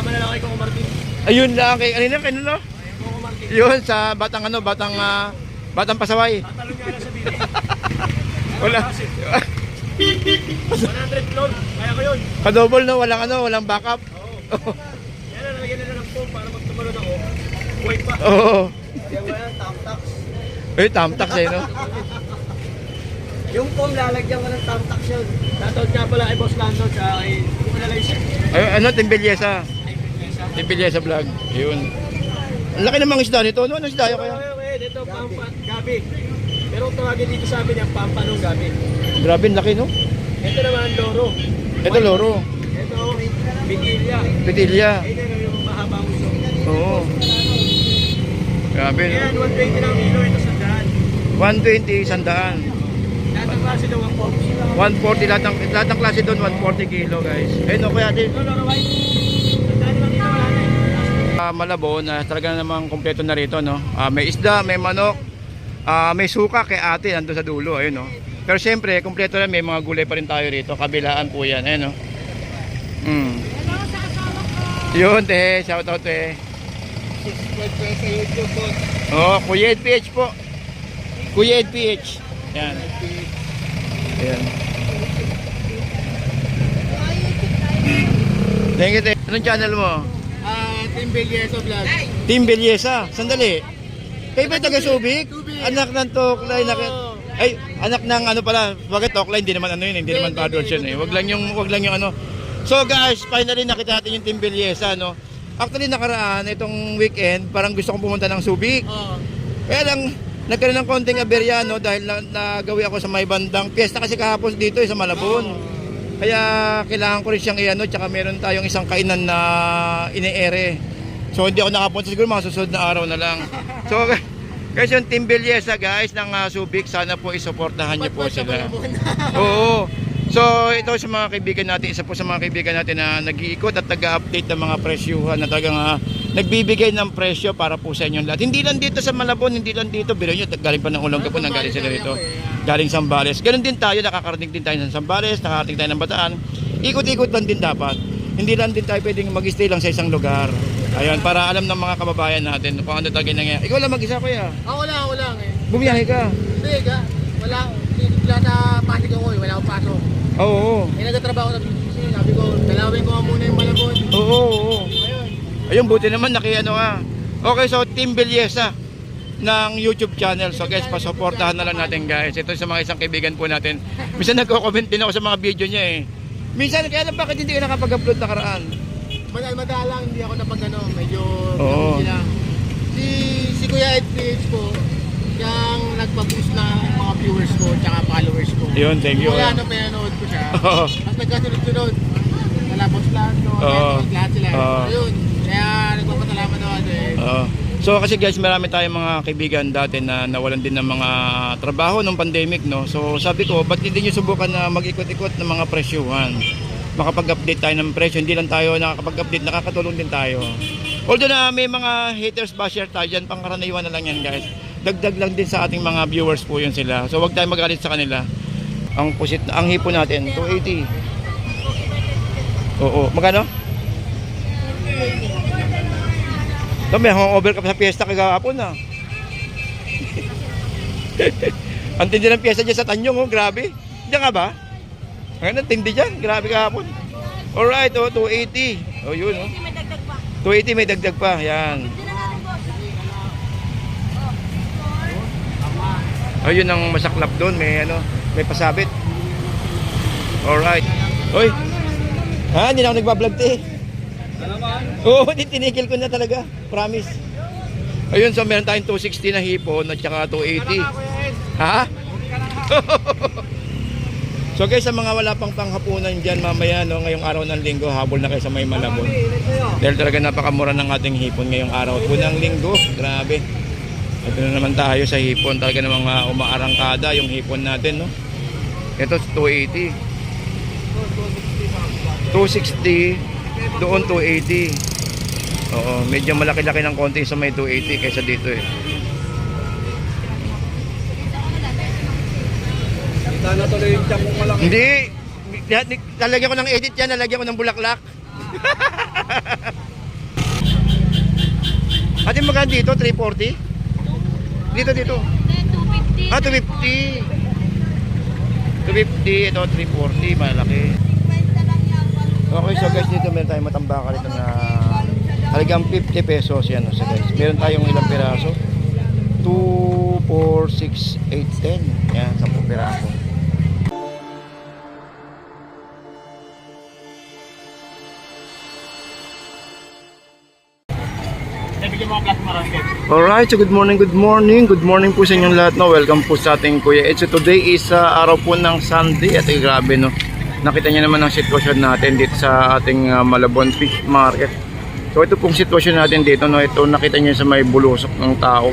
Sumama na lang kay Coco Martin. Ayun lang kay ano kay ano? Coco Martin. Yun sa batang ano, batang pasaway. Tatalon nga lang sa bilis. Wala. 100 load. Kaya ko yun. Kadouble no, walang backup. Oo. Yan na, nalagyan na ng foam para magtumalon ako. Buhay pa. Oo. Kaya wala, tamtax. Eh, tamtax eh, no? Yung foam, lalagyan ko ng tamtax yun. Shoutout nga pala kay Boss Lando sa kay Analyzer. Ay, ano, Timbelyesa. Timbelyesa vlog. Yun. Ang laki namang isda nito, no? Anong isda yun kaya? Dito, pampa, gabi. Pero kung tawagin dito sa amin yung pampa nung gabi. Grabe, ang laki, no? Ito naman, loro. Ito, loro. Ito, bitilya. Pitilya. Ito yung mahabang uso. Oo. Grabe, no? Yan, 120 lang kilo. Ito sa daan. 120, sandaan. Lahat ng klase daw ang pops. 140, lahat ng klase doon, 140 kilo, guys. Ayun, okay, ate. Ito, loro white. Sandaan lang dito, wala na eh. Malabon na talaga namang kompleto na rito, no? May isda, may manok, may suka kay ate nandun sa dulo, ayun, no? Pero syempre, kompleto na, may mga gulay pa rin tayo rito. Kabilaan po yan, ayun, no? Yun, te, shout out, te. Subscribe ko sa YouTube po. Oh, Kuya Ed PH po. Kuya Ed PH. Yan. Ayan. Thank you, te. Anong channel mo? Team Belyesa Vlog. Team Belyesa. Sandali. Kayo ba taga Subic? Anak ng Toklay. Ay, anak ng ano pala. Bakit Toklay? Hindi naman ano yun. Hindi naman Badwars yun eh. Wag lang yung ano. So guys, finally nakita natin yung Team Belyesa, no? Actually nakaraan, itong weekend, parang gusto kong pumunta ng Subic. Kaya lang, nagkaroon ng konting aberya, no? Dahil nagawi ako sa may bandang piyesta kasi kahapon dito sa Malabon. Kaya kailangan ko rin siyang i-ano, tsaka meron tayong isang kainan na ine-ere. So hindi ako nakapunta, siguro mga susunod na araw na lang. So guys, yung Team Belyesa guys ng Subic, sana po isuportahan niyo po sila. Oo. So ito sa mga kaibigan natin, isa po sa mga kaibigan natin na nag-iikot at nag-update ng mga presyuhan na talagang nagbibigay ng presyo para po sa inyong lahat. Hindi lang dito sa Malabon, hindi lang dito, pero nyo, galing pa ng Olongapo, galing sila rito. Galing Zambales. Ganun din tayo, nakakarating din tayo ng Zambales, nakakarating tayo ng Bataan. Ikot-ikot lang din dapat. Hindi lang din tayo pwedeng mag-stay lang sa isang lugar. Ayun, para alam ng mga kababayan natin kung ano talaga nangyayari. Ikaw lang mag-isa kuya. Ako lang eh. Bumiyahe ka. Hindi ka. Wala na pasok ako eh. Wala akong pasok. Oo. Nagtatrabaho na busy. Sabi ko, dalawin ko nga muna yung Malabon. Oo. Ayun. Ayun, buti naman nakiano ka. Okay, so Team Belyesa ng YouTube channel. So guys, pasuportahan na lang natin guys. Ito sa mga isang kaibigan po natin. Minsan nagko-comment din ako sa mga video niya eh. Minsan, kaya lang bakit hindi ka nakapag-upload nakaraan? Madalang, hindi ako napag-ano. Medyo Oo. busy lang. Si Kuya Ed PH po, siyang nagpa-boost na mga viewers ko tsaka followers ko. Yun, thank you. Kaya pinanood ko siya. Oo. Tapos nagkasunod-sunod. Talabos lahat, no? Lahat sila. Ayun. Kaya nagpapasalamat ako eh. So kasi guys, marami tayong mga kaibigan dati na nawalan din ng mga trabaho nung pandemic, no? So sabi ko, ba't hindi nyo subukan na mag-ikot-ikot ng mga presyuhan? Makapag-update tayo ng presyo, hindi lang tayo nakakapag-update, nakakatulong din tayo. Although na may mga haters basher tayo dyan, pangkaraniwan na lang yan guys. Dagdag lang din sa ating mga viewers po yun sila. So wag tayo magalit sa kanila. Ang hipon natin, 280. Oo, magkano? Ito, may hangover ka pa sa piyesta kagahapon na. Ang tindi ng piyesta dyan sa Tanyong, oh, grabe. Diyan ka ba? Ang tindi dyan, grabe kahapon. Alright, oh, 280. Oh, yun, oh. 280 may dagdag pa, yan. Oh, yun ang masaklap doon, may ano, may pasabit. Alright. Hoy. Ha, hindi na ako nagbablog, te. Oo, tinigil ko na talaga. Promise. Ayun, so meron tayong 260 na hipon at saka 280. Ha? So guys, sa mga wala pang panghapunan dyan mamaya, no, ngayong araw ng linggo, habol na kayo sa may Malabon. Dahil talaga napakamura ng ating hipon ngayong araw po ng linggo. Grabe. Ito na naman tayo sa hipon. Talaga namang umaarangkada yung hipon natin, no. Ito 280. 260. Doon 280. Oo, medyo malaki-laki ng konti sa may 280 kaysa dito eh. Sana tuloy yung tiyak mong malaki. Hindi. Lalagyan ko ng edit yan, lalagyan ko ng bulaklak. dito, 340? Dito, dito. 250. Ah, 250. 250, ito 340, malaki. Okay, so guys, dito meron tayong matambaka rito na halagang 50 pesos yan. So guys, meron tayong ilang piraso? 2, 4, 6, 8, 10. Yan, 10 piraso. Alright, so good morning po sa inyong lahat, no? Welcome po sa ating Kuya Ed. So today is araw po ng Sunday at grabe, no? Nakita niyo naman ang sitwasyon natin dito sa ating Malabon Fish Market. So ito pong sitwasyon natin dito, no? Ito nakita niyo sa may bulusok ng tao.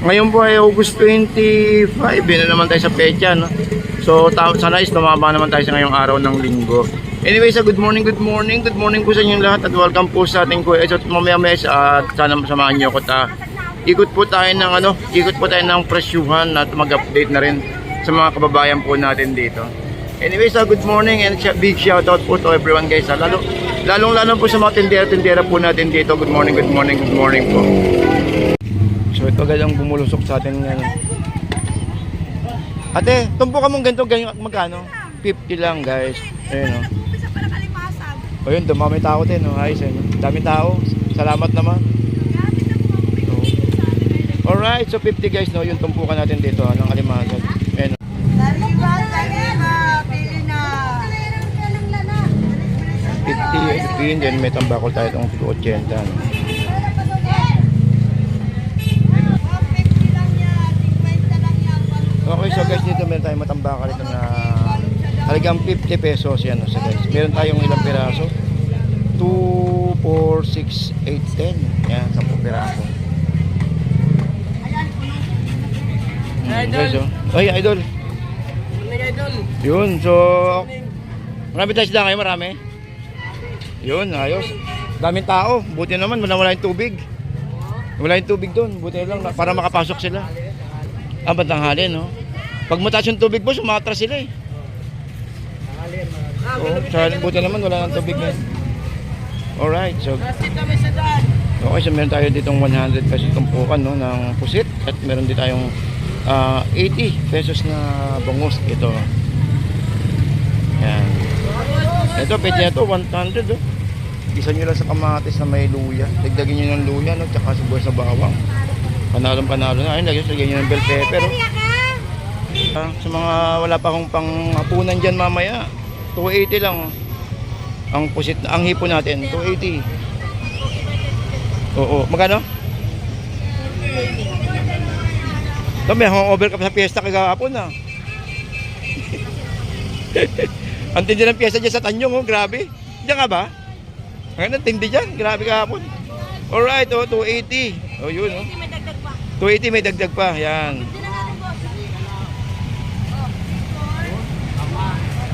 Ngayon po ay August 25, yun na naman tayo sa pecha, no? So sana is tumama naman tayo sa ngayong araw ng linggo. Anyway, so good morning po sa inyong lahat at welcome po sa ating Kuya Ed. So mamaya at sana samahan niyo ako ikot po tayo ng presyuhan at mag-update na rin sa mga kababayan po natin dito. Anyway, so good morning and big shout out po to everyone guys. Lalong po sa mga tindera po natin dito. Good morning po. So ito guys ang bumulusok sa atin ngayon. Ate, tumpo ka mong ganito, magkano? 50 lang guys. Ayun o. O yun, dumami tao din, no? Ayos, no? Daming tao. Salamat naman. So, alright, so 50 guys, no? Yung tumpukan natin dito, ng alimasag. Ayun. $50, then may tambakol tayo itong 80, no? Okay, so guys, dito meron tayong matambakal ito na halagang 50 pesos yan. So guys, meron tayong ilang piraso? 2, 4, 6, 8, 10. Yan, 10 piraso. Guys, oh. Ay, idol. Yun, so marami tayo sila ngayon, marami. Yun, ayos. Daming tao, buti naman, wala yung tubig. Wala yung tubig doon, buti lang para makapasok sila. Tanghali, no? Pag mataas yung tubig po, sumatras sila eh. Buti naman, wala nang tubig ngayon. Alright, so okay, so meron tayo ditong 100 pesos tumpukan, no, ng pusit. At meron din tayong 80 pesos na bangus. Ito. Yan. Ito, pwede na ito, 100, oh. Isa nyo lang sa kamatis na may luya. Dagdagin nyo ng luya, no, tsaka sibuyas na bawang. Panalo na. Ayun, lagyan nyo ng bell pepper, oh. Sa mga wala pa akong panghapunan dyan mamaya, 280 lang, oh. Ang pusit, ang hipon natin, 280. Oo, magkano? Ito, may hangover ka pa sa piyesta kagahapon, ah. Ang tindi ng piyesta dyan sa Tanyong, oh, grabe. Diyan ka ba? Ang tindi dyan, grabe kahapon. Alright, oh, 280. Oh, yun, oh. 280 may dagdag pa, yan.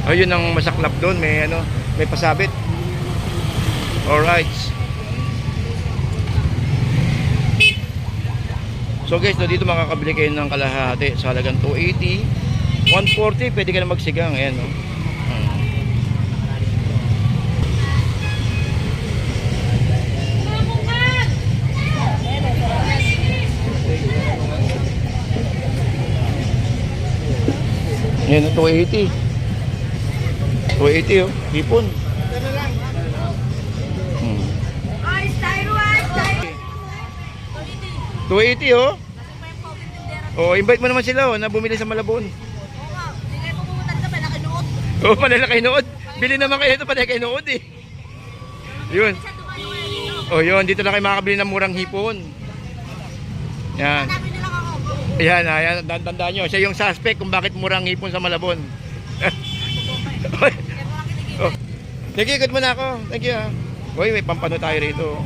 Oh, yun ang masaklap doon, may pasabit. Alright. So guys, dito makakabili kayo ng kalahati sa halagang 280, 140, pwede ka na magsigang, ayan, no. Yan, 280. 280, oh. Hipon. 280, oh. Oh, invite mo naman sila, oh, na bumili sa Malabon. Oh, malalaki nood. Bili naman kayo ito, panay kayo nood, eh. Yun. Oh, yun. Dito lang kayo makakabili ng murang hipon. Yan. Ayan, tandaan nyo. Siya yung suspect kung bakit murang hipon sa Malabon. Oh. Nag-ikot muna ako. Thank you, ha. Uy, may pampano tayo rito.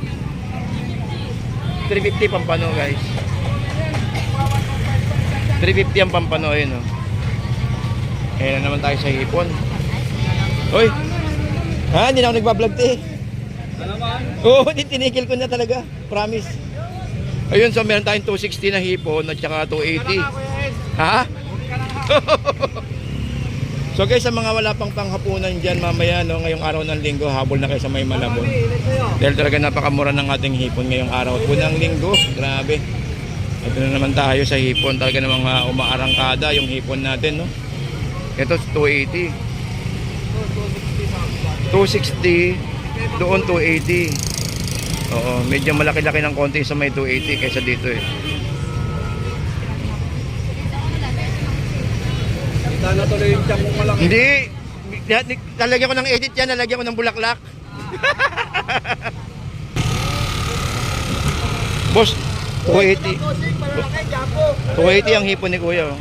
350 pampano, guys. 350 ang pampano, ayun, oh. Ayan na naman tayo sa hipon. Uy. Ha, hindi na ako nagbablog, te. Oo, tinigil ko na talaga. Promise. Ayun, so meron tayong 260 na hipon at saka 280. Ha? So guys, sa mga wala pang panghapunan dyan mamaya, no, ngayong araw ng linggo, habol na kayo sa may Malabon. Dahil talaga napakamura ng ating hipon ngayong araw po ng linggo. Grabe. Ito na naman tayo sa hipon. Talaga namang umaarangkada yung hipon natin, no. Ito 280. 260. Doon 280. Oo, medyo malaki-laki ng konti sa may 280 kaysa dito eh. Sana tuloy yung tiyak mong malaki. Hindi. Lalagyan ko ng edit yan, lalagyan ko ng bulaklak. Boss, 280. 280 ang hipon ni Kuya. Oh.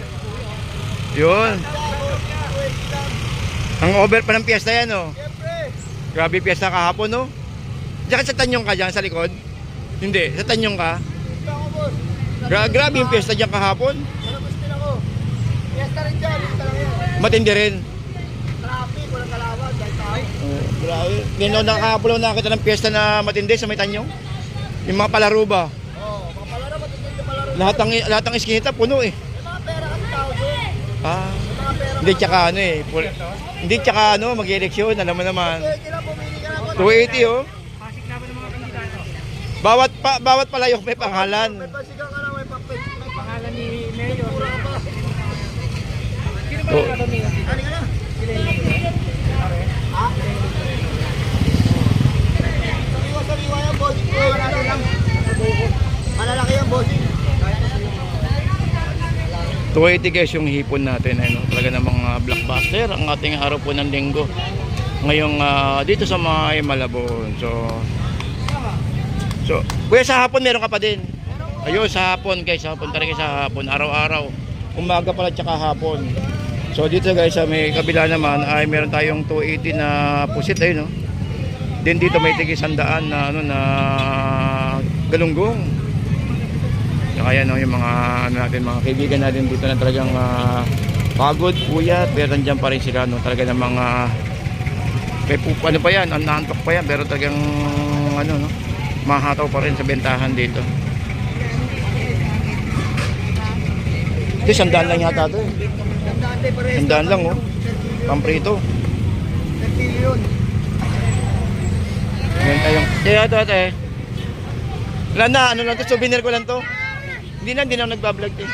Yun. Ang over pa ng piyesta yan, oh. Grabe piyesta kahapon, no? Diyan sa Tanyong ka dyan, sa likod? Hindi, sa Tanyong ka? Grabe yung piyesta dyan kahapon. Matindi rin. Traffic, walang kalawan, dahil tao. Grabe. Ngayon nakakapulaw na kita ng piyesta na matindi sa may Tanyong. Yung mga palaro ba? Oo, mga palaro, matindin na palaro. Lahat ng iskinita puno eh. May mga pera kasi tao doon. Ah. May mga pera. Hindi tsaka ano eh. Hindi tsaka ano, mag-eleksyon, alam mo naman. Pwede lang, pumili ka lang. 280 oh. Bawat palayok may pangalan. May pasigang ka lang, may Pangalan ni Mayor. Oh. Ano ka na? Ha? Sariwa-sariwa yan, bossing. Wala na lang. Malalaki yan, bossing. 280 guys yung hipon natin. Ano? Talaga namang blockbuster ang ating araw po ng linggo. Ngayong dito sa may Malabon. So, kuya sa hapon meron ka pa din. Ayun, sa hapon guys, sa hapon talaga sa hapon. Araw-araw. Umaga pala tsaka hapon. So dito guys sa may kabila naman ay meron tayong 280 na pusit ayun no. Din dito may tig 100 na ano na galunggong. Kaya no yung mga ano natin mga kaibigan natin dito na talagang pagod, kuya, pero nandiyan pa rin sila no. Talaga ng mga may ano pa yan, anantok pa yan pero talagang ano no, mahataw pa rin sa bentahan dito. Ito 100 lang yata ito eh. 100 lang oh. Pamprito. 10 billion. Yan tayong. Ito. Wala na, ano lang to, souvenir ko lang to. Hindi na ako nagbablog eh.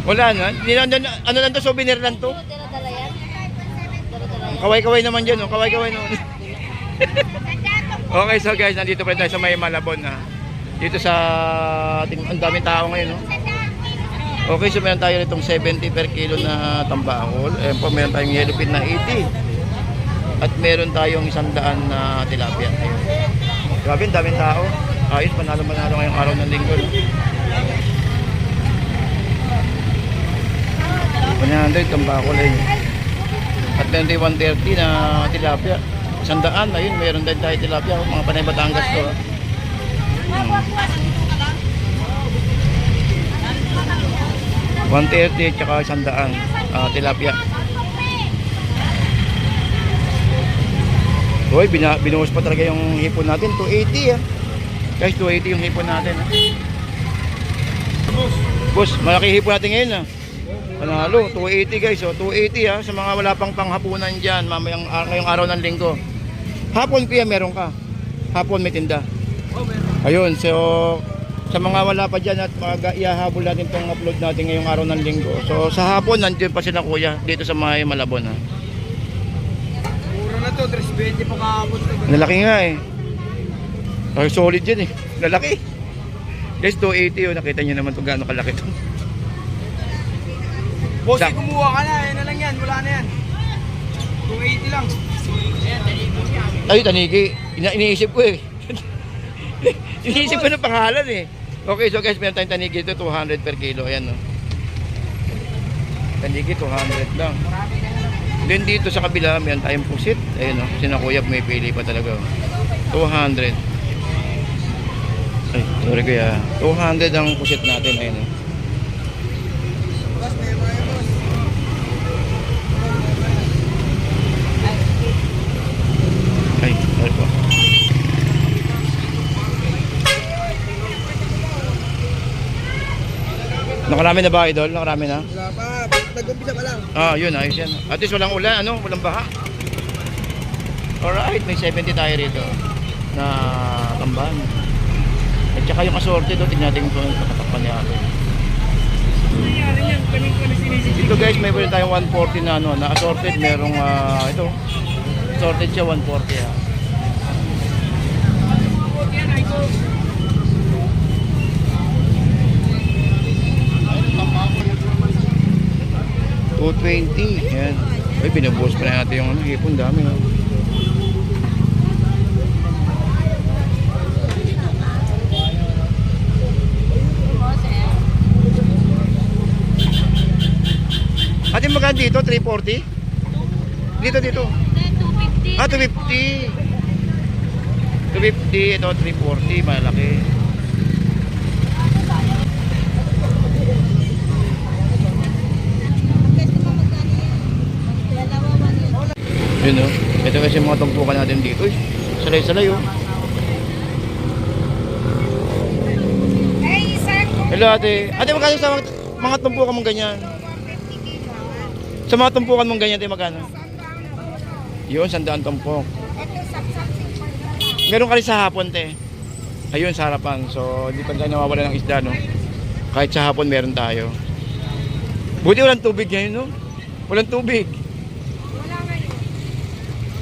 Wala na, hindi na, ano lang to, souvenir lang to. Dala-dala yan? Dala-dala yan? Kaway-kaway naman dyan oh, kaway-kaway naman. Okay, so guys, nandito pa rin tayo sa may Malabon na. Dito sa, ang daming tao ngayon oh. Okay, so meron tayo nitong 70 per kilo na tambakol. Ayan po, meron tayong yellowfin na 80. At meron tayong 100 na tilapia. Ayun. Grabe, ang daming tao. Ayos, manalo-manalo ngayong araw ng linggo. No? 100 tambakol ayun. At meron tayo 130 na tilapia. 100, ayun, meron din tayo tilapia. Mga Panay Batangas to. 130 tsaka 100 tilapia. Hoy, binuhos pa talaga yung hipon natin, 280 ah. Guys, 280 yung hipon natin ah. Boss, malaki hipon natin ngayon ah. Panalo, 280 guys, oh, 280 ah sa mga wala pang panghapunan diyan, mamayang ngayong araw ng linggo. Hapon kuya meron ka. Hapon may tinda. Ayun, so sa mga wala pa dyan at ihahabol natin itong upload natin ngayong araw ng linggo. So sa hapon, nandiyan pa sila kuya dito sa may Malabon ha. Mura na to, 320 pa kahapon. Lalaki nga eh. Ay, solid yan eh. Lalaki. Guys, 280 yun. Nakita nyo naman kung gaano kalaki ito. Bossy, kumuha ka na, yan na lang yan, wala na yan. 280 lang. Ay, tanigi. Iniisip ko eh. Iniisip ko ng pangalan eh. Okay, so guys, meron tayong tanigi ito, 200 per kilo. Ayan, no. Tanigi, 200 lang. Then dito sa kabila, meron tayong pusit. Ayan, no. Sinakuya, may pili pa talaga. 200. Ay, sorry kuya. 200 ang pusit natin. Ayan, no. Ay, sorry po. Nakarami na ba, idol? Nakarami na? Wala pa. Nag-umpisa pa lang. Ah, yun, ayos yan. At least walang ulan, ano? Walang baha. Alright, may 70 tayo rito na tambahan. At saka yung assorted, tignan natin kung nakatakpan niya ate. Dito guys, may pwede tayong 140 na ano, na assorted. Merong ito. Assorted siya 140 ha. $220. Yan. Ay, binabuhos pa na natin yung ano, hipon. Dami no. Ate, magkano dito? 340? Dito. Ah, 250. 250. Ito, 340. Malaki. Yun o. Ito kasi yung mga tumpukan natin dito. Uy, salay-salay o. Hello ate. Ate, magkano sa mga tumpukan mong ganyan? Sa mga tumpukan mong ganyan, ate, magkano? Yun, 100 tumpok. Meron ka rin sa hapon, te. Ayun, sa harapan. So, hindi pa tayo nawawala ng isda, no? Kahit sa hapon, meron tayo. Buti walang tubig ngayon, no? Walang tubig.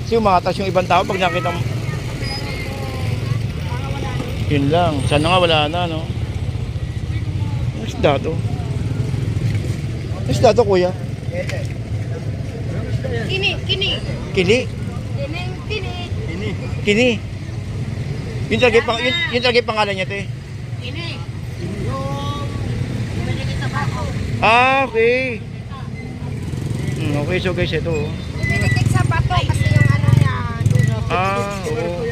Kasi umatas yung ibang tao pag nakita mo. Yun lang. Sana nga wala na, no? Ano isda to? Ano isda to, kuya? Kini. Kili? Kini. Yun talaga yung pangalan niya, te. Kini. Yung pinagigit sa bako. Ah, okay. Okay, so guys, ito. Oh. Pinagigit sa bato kasi yung ano niya. Ah, oo.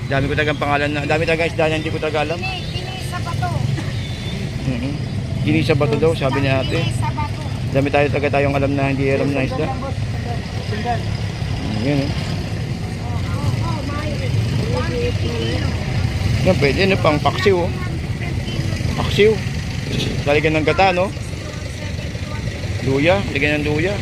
Dami ko talagang pangalan na. Dami talagang isda na hindi ko talaga alam. Kini sa bato. Kini sa bato daw, sabi ni ate. Kini sa bato. Dami tayo talaga tayong alam na hindi alam na isda. Yan, yan, pwede na pang paksiw. Oh. Paksiw. Lalagyan ng gata, no? Luya, lagyan ng luya.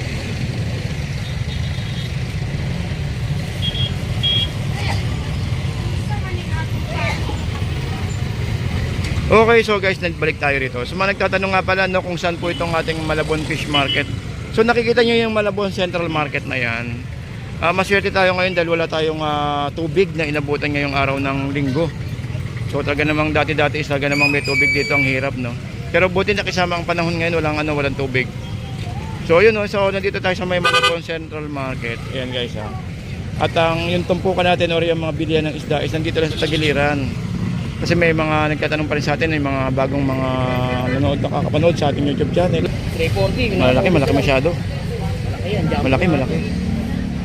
Okay, so guys, nagbalik tayo rito. So, nagtatanong nga pala no, kung saan po itong ating Malabon Fish Market. So, nakikita nyo yung Malabon Central Market na yan. Maswerte tayo ngayon dahil wala tayong tubig na inabutan ngayong araw ng linggo. So, talaga namang dati-dati is talaga namang may tubig dito, ang hirap, no? Pero buti nakisama ang panahon ngayon, walang tubig. So, yun, no? So, nandito tayo sa may Malabon Central Market. Ayan, guys, ha. At yung tumpukan natin or yung mga bilihan ng isda is nandito lang sa tagiliran. Kasi may mga nagtatanong pa rin sa atin, may mga bagong mga nakakapanood sa ating YouTube channel. 340. Malaki masyado. Malaki.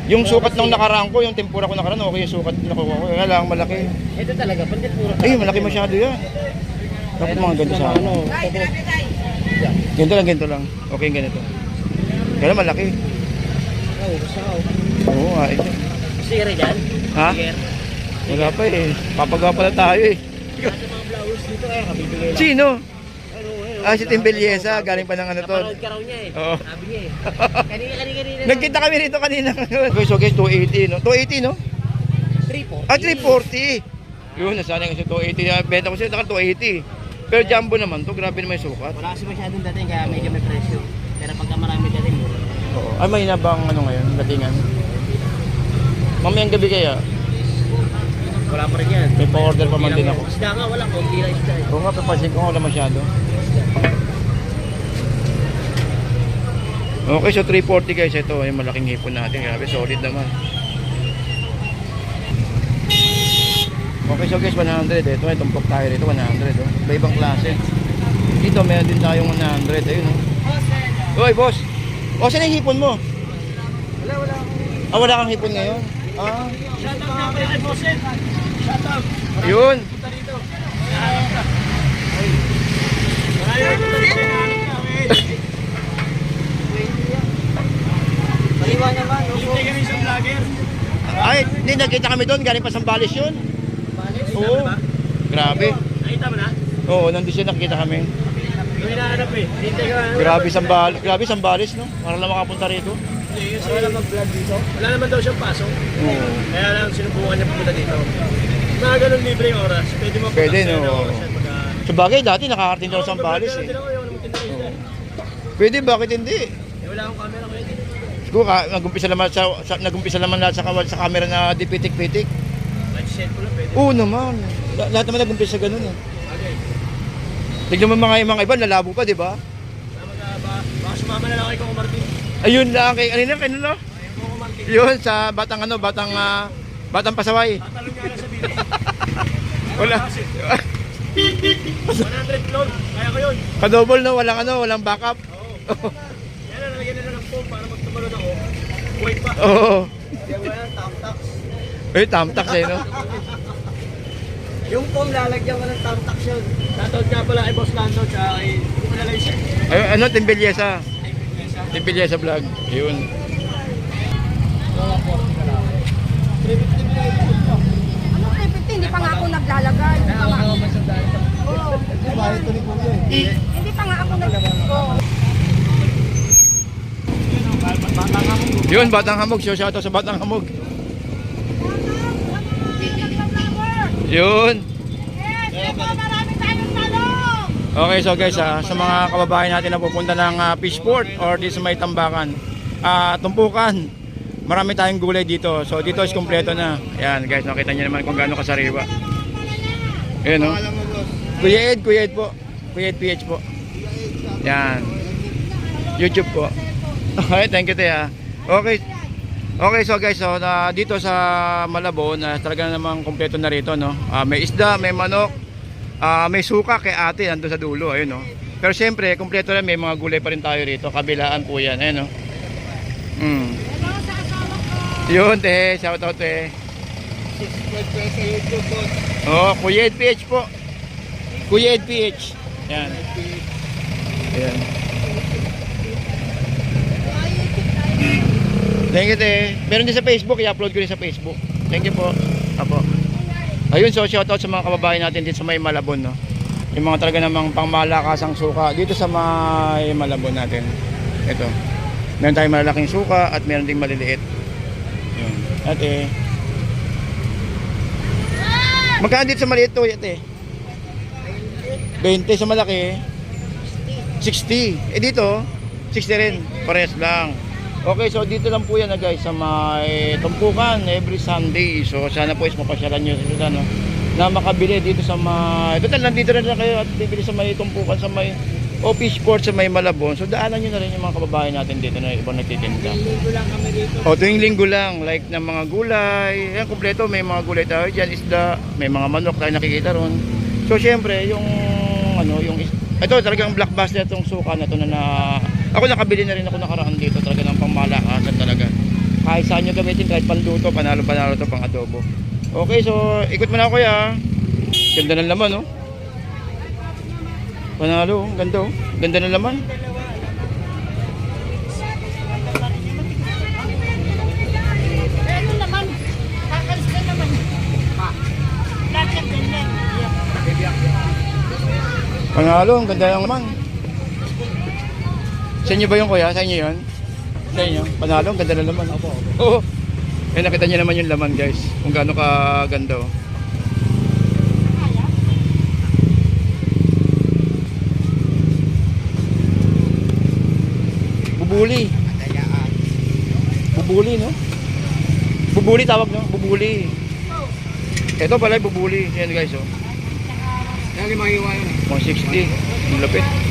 Yung sukat nung nakaraan ko, yung tempura ko nakaraan, okay yung sukat na nakuha ko. Kaya lang, malaki. Ito talaga, pandit puro. Ay, malaki masyado yan. Dapat mga ganito sa ano. Ganito lang. Okay yung ganito. Kaya malaki. Oo, gusto ko. Oo, ay. Sira dyan? Ha? Wala pa eh. Papagawa pala tayo eh. Sa mga flowers dito kabibigay lang. Sino? Si Tim Belleza, galing pa ng ano to. Napanood ka raw niya eh. Oo. Sabi niya eh. Kanina. Nagkita kami rito kanina. Okay, so guys, 280 no? 280 no? 340. Ah, 340. Yun, nasanay kasi 280. Benta ko siya, naka 280. Pero jumbo naman to, grabe naman yung sukat. Wala kasi masyadong dating kaya medyo may presyo. Pero pagka marami dating mo. Oo. Ay, may nabang ano ngayon, datingan. Mamayang gabi kaya, Wala pa rin yan. may pa-order pa man din ako. Isda nga, wala. Kunti lang isda. Oo nga, papansin ko nga wala masyado. Okay, so 340 guys, ito yung malaking hipon natin. Grabe, solid naman. Okay, so guys, 100. Ito, may tumpok tayo rito, 100. Oh. Iba-ibang klase. Dito, meron din tayong 100. Ayun, oh. Hoy, boss. O, saan yung hipon mo? Wala. Ah, wala kang hipon ngayon? Ah, Shout out na kayo kay Boss Ed. Shout out. yun. Punta dito. Punta dito. Maliwan naman. Hindi kami isang vlogger. Ay, hindi, nakita kami doon. Galing pa Sambales yun. Oo. Grabe. Nakita mo na? Oo, nandun siya, nakikita kami. Yung hinahanap eh. Hintay ka. Grabe Sambales, no? Para lang makapunta rito. Hindi, kasi wala mag-vlog dito. Wala naman daw siyang pasok. Oo. Kaya lang sinubukan niya pumunta dito. Mga ganun libre yung oras. Pwede mo Pwede, punta no? oras yan pagka... Sabagay, dati nakakarating daw sa Sambales eh. Pwede, bakit hindi? Wala akong camera ngayon. Siguro nag-umpisa naman lahat sa camera na di pitik-pitik. Mag-set ko lang pwede. Oo naman. Lahat naman nag-umpisa ganun eh. Okay. Tignan mo mga iba, lalabo pa, di ba? Baka sumama na lang kay Coco Martin. Ayun lang, kay kanino? Coco Martin. Yun, sa batang pasaway. Tatalon nga lang sa bilis. Wala. 100 load. Kaya ko yun. Kadouble no, walang backup. Oo. Yan na, nalagyan na lang ng foam para magtumalon ako. Wait pa. Oo. Kaya ba yan, tam-tax. Eh, tamtax eh, no? Yung foam, lalagyan ko ng tam-tax yun. Shoutout nga pala kay Boss Lando, tsaka kay... Hindi ko nalagay siya. Ay, ano, Timbelyesa vlog. Yun. Ano 350? Hindi pa nga ako naglalagay. Hindi pa nga. Oo. Hindi pa nga ako naglalagay. Yun, Batang Hamog. Shoutout sa Batang Hamog. Yun. Marami tayong talong. Okay, so guys, sa mga kababayan natin na pupunta ng Fishport or di sa may Tambakan, Tumpukan, marami tayong gulay dito. So dito is kompleto na. Ayan guys, nakita niyo naman kung gaano kasariwa. Ayan no. Kuya Ed po. Kuya Ed PH po. Yan. YouTube po. Okay, thank you Tia. Okay, so guys, so dito sa Malabon, talaga namang kompleto na rito, no. May isda, may manok, may suka kay ate nandun sa dulo, ayun, no. Pero siyempre, kompleto na, may mga gulay pa rin tayo rito. Kabilaan po 'yan, ayun, no. Yun, te, shout out, te. Subscribe kayo sa YouTube po. Oh, Kuya Ed PH po. Kuya Ed PH. Yan. Ayan. Thank you, te. Meron din sa Facebook, i-upload ko rin sa Facebook. Thank you po. Apo. Ayun, so shoutout sa mga kababayan natin dito sa may Malabon, no. Yung mga talaga namang pangmalakasang suka dito sa may Malabon natin. Ito. Meron tayong malalaking suka at meron ding maliliit. Yun. Ate. Magkano dito sa maliit to, ate? 20 sa malaki. 60. Eh dito, 60 rin. Parehas lang. Okay, so dito lang po yan na guys sa may Tumpukan every Sunday. So sana po is mapasyalan nyo sila, no, na makabili dito sa may... Total, nandito rin lang kayo at bibili sa may Tumpukan, sa may Fishport, sa may Malabon. So daanan nyo na rin yung mga kababayan natin dito na ibang nagtitinda. Linggo lang kami dito. O tuwing linggo lang, like ng mga gulay. Yan, kompleto, may mga gulay tayo dyan, isda, may mga manok tayo nakikita ron. So syempre, yung ano, yung ito talagang blockbuster itong suka na to na ako nakabili na rin ako nakaraan dito, talaga ng pangmalakasan talaga. Kahit saan nyo gamitin, kahit panluto, panalo to, pang adobo. Okay, so ikot mo na ako kuya. Ganda ng laman, no? Panalo, ganda, oh. Ganda ng laman. Ano naman? Kakalis ka naman. Lahat yung ganyan. Panalo, ang ganda ng laman. Sa inyo ba yung kuya? Sa inyo yun? Sa inyo? Panalo, ang ganda ng laman. Opo. Oo. Eh, nakita niyo naman yung laman guys. Kung gaano kaganda, oh. Bubuli. Bubuli, no? Bubuli tawag, no? Bubuli. Ito pala yung bubuli. Yan guys, oh. Lagi mahiwa yun. 160. Ang lapit.